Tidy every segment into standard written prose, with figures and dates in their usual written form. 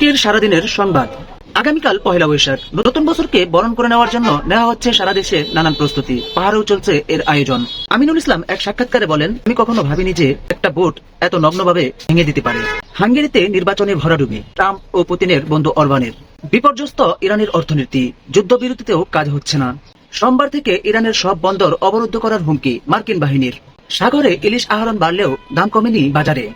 আজকের সারাদিনের সংবাদ। আগামীকাল পহেলা বৈশাখ, নতুন বছরকে বরণ করে নেওয়ার জন্য নেওয়া হচ্ছে সারা দেশে নানান প্রস্তুতি, পাহাড়েও চলছে এর আয়োজন। আমিনুল ইসলাম এক সাক্ষাৎকারে বলেন, আমি কখনো ভাবিনি যে একটা বোট এত নগ্নভাবে ভেঙে দিতে পারে। হাঙ্গেরিতে নির্বাচনে ভরাডুবি, ট্রাম্প ও পুতিনের বন্ধু অরবানের। বিপর্যস্ত ইরানের অর্থনীতি, যুদ্ধবিরতিতেও কাজ হচ্ছে না। সোমবার থেকে ইরানের সব বন্দর অবরুদ্ধ করার হুমকি মার্কিন বাহিনীর। সাগরে ইলিশ আহরণ বাড়লেও দাম কমেনি বাজারে।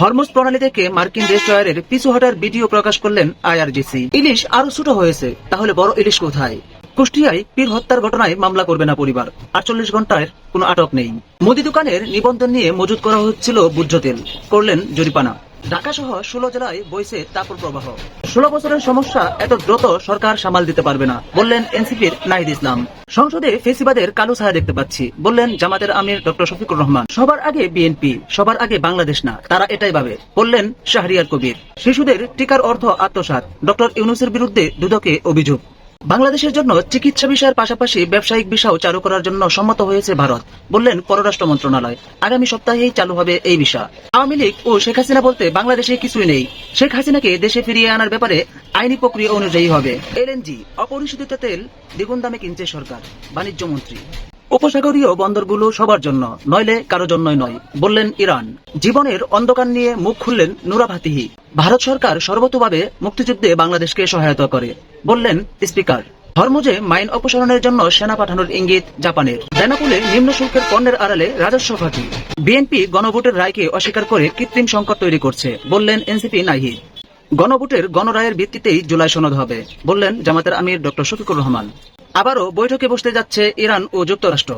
হরমুজ প্রণালী থেকে মার্কিন ডেস্ট্রয়ারের পিছু হটার ভিডিও প্রকাশ করলেন আইআরজিসি। ইলিশ আরো ছোট হয়েছে, তাহলে বড় ইলিশ কোথায়? কুষ্টিয়ায় পীর হত্যার ঘটনায় মামলা করবে না পরিবার, 48 ঘন্টায় কোনো আটক নেই। মুদি দোকানের নিবন্ধন নিয়ে মজুত করা হচ্ছিল ভোজ্য তেল, করলেন জরিমানা। ঢাকা সহ 16 জেলায় বইছে তাপর প্রবাহ। 16 বছরের সমস্যা এত দ্রুত সরকার সামাল দিতে পারবে না, বললেন এনসিপির নাহিদ ইসলাম। সংসদে ফেসিবাদের কালো ছায়া দেখতে পাচ্ছি, বললেন জামাতের আমির ডক্টর শফিকুর রহমান। সবার আগে বিএনপি, সবার আগে বাংলাদেশ না, তারা এটাই ভাবে, বললেন শাহরিয়ার কবির। শিশুদের টিকার অর্থ আত্মসাৎ, ডক্টর ইউনূসের বিরুদ্ধে দুদকে অভিযোগ। বাংলাদেশের জন্য চিকিৎসা ভিসার পাশাপাশি ব্যবসায়িক ভিসাও চালু করার জন্য সম্মত হয়েছে ভারত, বললেন পররাষ্ট্র মন্ত্রণালয়। আগামী সপ্তাহেই চালু হবে এই ভিসা। আওয়ামী লীগ ও শেখ হাসিনা বলতে বাংলাদেশে কিছুই নেই। শেখ হাসিনাকে দেশে ফিরিয়ে আনার ব্যাপারে আইনি প্রক্রিয়া অনুযায়ী হবে। এলএনজি অপরিশোধিত তেল দ্বিগুণ দামে কিনছে সরকার, বাণিজ্য মন্ত্রী। উপসাগরীয় বন্দরগুলো সবার জন্য, নইলে কারো জন্যই নয়, বললেন ইরান। জীবনের অন্ধকার নিয়ে মুখ খুললেন নুরা ফাতিহি। ভারত সরকার সর্বতোভাবে মুক্তিযুদ্ধে বাংলাদেশকে সহায়তা করে, বললেন স্পিকার। হরমুজে মাইন অপসারণের জন্য সেনা পাঠানোর ইঙ্গিত জাপানের। বেনাপোলে নিম্ন শুল্কের পণ্যের আড়ালে রাজস্ব ফাঁকি। বিএনপি গণভোটের রায়কে অস্বীকার করে কৃত্রিম সংকট তৈরি করছে, বললেন এনসিপি নাহিদ। গণভোটের গণরায়ের ভিত্তিতেই জুলাই সনদ হবে, বললেন জামাতের আমির ডক্টর শফিকুর রহমান। আবারও বৈঠকে বসতে যাচ্ছে ইরান ও যুক্তরাষ্ট্র।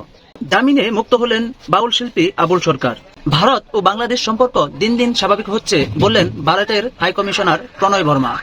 জামিনে মুক্ত হলেন বাউল শিল্পী আবুল সরকার। ভারত ও বাংলাদেশ সম্পর্ক দিন দিন স্বাভাবিক হচ্ছে, বললেন ভারতের হাইকমিশনার প্রণয় বর্মা।